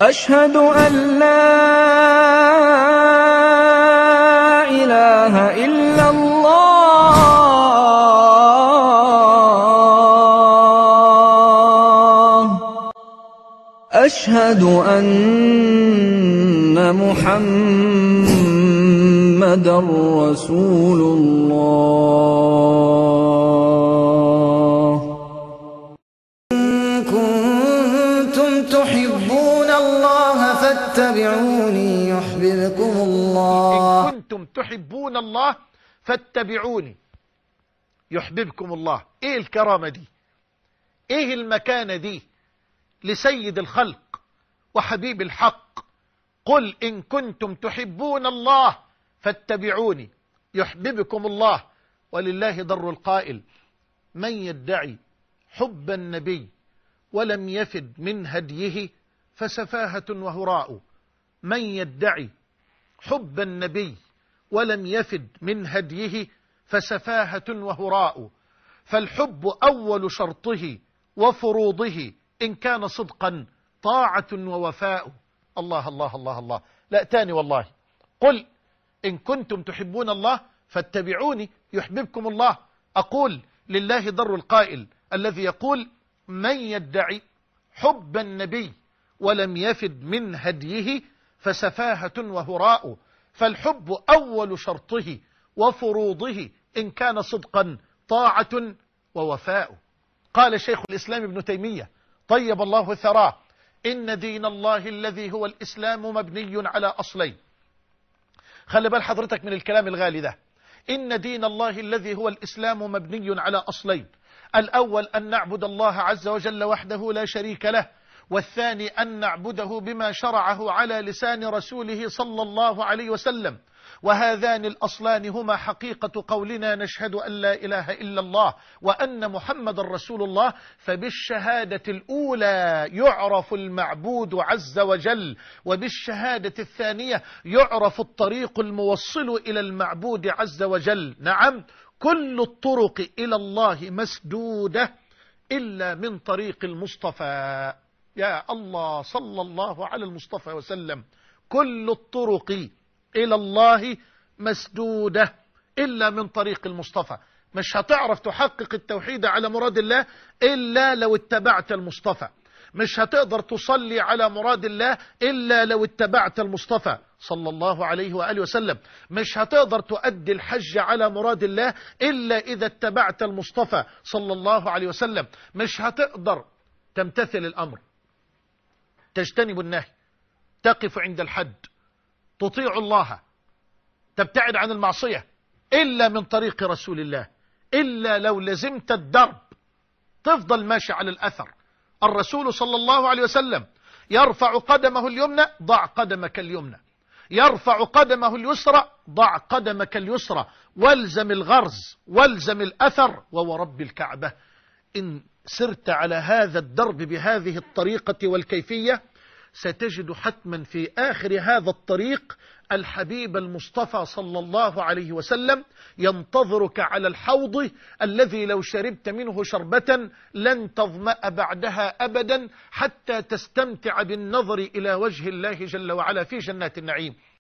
أشهد أن لا إله إلا الله. أشهد أن محمدًا رسول الله. إن كنتم تحبون الله فاتبعوني يحببكم الله. إن كنتم تحبون الله فاتبعوني يحببكم الله. إيه الكرامة دي؟ إيه المكانة دي لسيد الخلق وحبيب الحق؟ قل إن كنتم تحبون الله فاتبعوني يحببكم الله. ولله ضر القائل: من يدعي حب النبي ولم يفد من هديه فسفاهة وهراء. من يدعي حب النبي ولم يفد من هديه فسفاهة وهراء. فالحب أول شرطه وفروضه إن كان صدقا طاعة ووفاء. الله الله الله الله. لا تاني والله. قل إن كنتم تحبون الله فاتبعوني يحببكم الله. أقول لله ضر القائل الذي يقول: من يدعي حب النبي ولم يفد من هديه فسفاهة وهراء. فالحب أول شرطه وفروضه إن كان صدقا طاعة ووفاء. قال شيخ الإسلام ابن تيمية طيب الله ثراه: إن دين الله الذي هو الإسلام مبني على أصلين. خلي بال حضرتك من الكلام الغالي ده. إن دين الله الذي هو الإسلام مبني على أصلين: الأول أن نعبد الله عز وجل وحده لا شريك له، والثاني أن نعبده بما شرعه على لسان رسوله صلى الله عليه وسلم. وهذان الأصلان هما حقيقة قولنا: نشهد أن لا إله إلا الله وأن محمد رسول الله. فبالشهادة الأولى يعرف المعبود عز وجل، وبالشهادة الثانية يعرف الطريق الموصل إلى المعبود عز وجل. نعم، كل الطرق إلى الله مسدودة إلا من طريق المصطفى. يا الله، صلى الله على المصطفى وسلم. كل الطرق إلى الله مسدودة إلا من طريق المصطفى. مش هتعرف تحقق التوحيد على مراد الله إلا لو اتبعت المصطفى. مش هتقدر تصلي على مراد الله إلا لو اتبعت المصطفى صلى الله عليه وآله وسلم. مش هتقدر تؤدي الحج على مراد الله إلا إذا اتبعت المصطفى صلى الله عليه وسلم. مش هتقدر تمتثل الأمر، تجتنب النهي، تقف عند الحد، تطيع الله، تبتعد عن المعصية إلا من طريق رسول الله. إلا لو لزمت الدرب تفضل ماشي على الأثر. الرسول صلى الله عليه وسلم يرفع قدمه اليمنى ضع قدمك اليمنى، يرفع قدمه اليسرى ضع قدمك اليسرى. والزم الغرز والزم الأثر وورب الكعبة. إن سرت على هذا الدرب بهذه الطريقة والكيفية ستجد حتما في آخر هذا الطريق الحبيب المصطفى صلى الله عليه وسلم ينتظرك على الحوض الذي لو شربت منه شربة لن تظمأ بعدها أبدا حتى تستمتع بالنظر إلى وجه الله جل وعلا في جنات النعيم.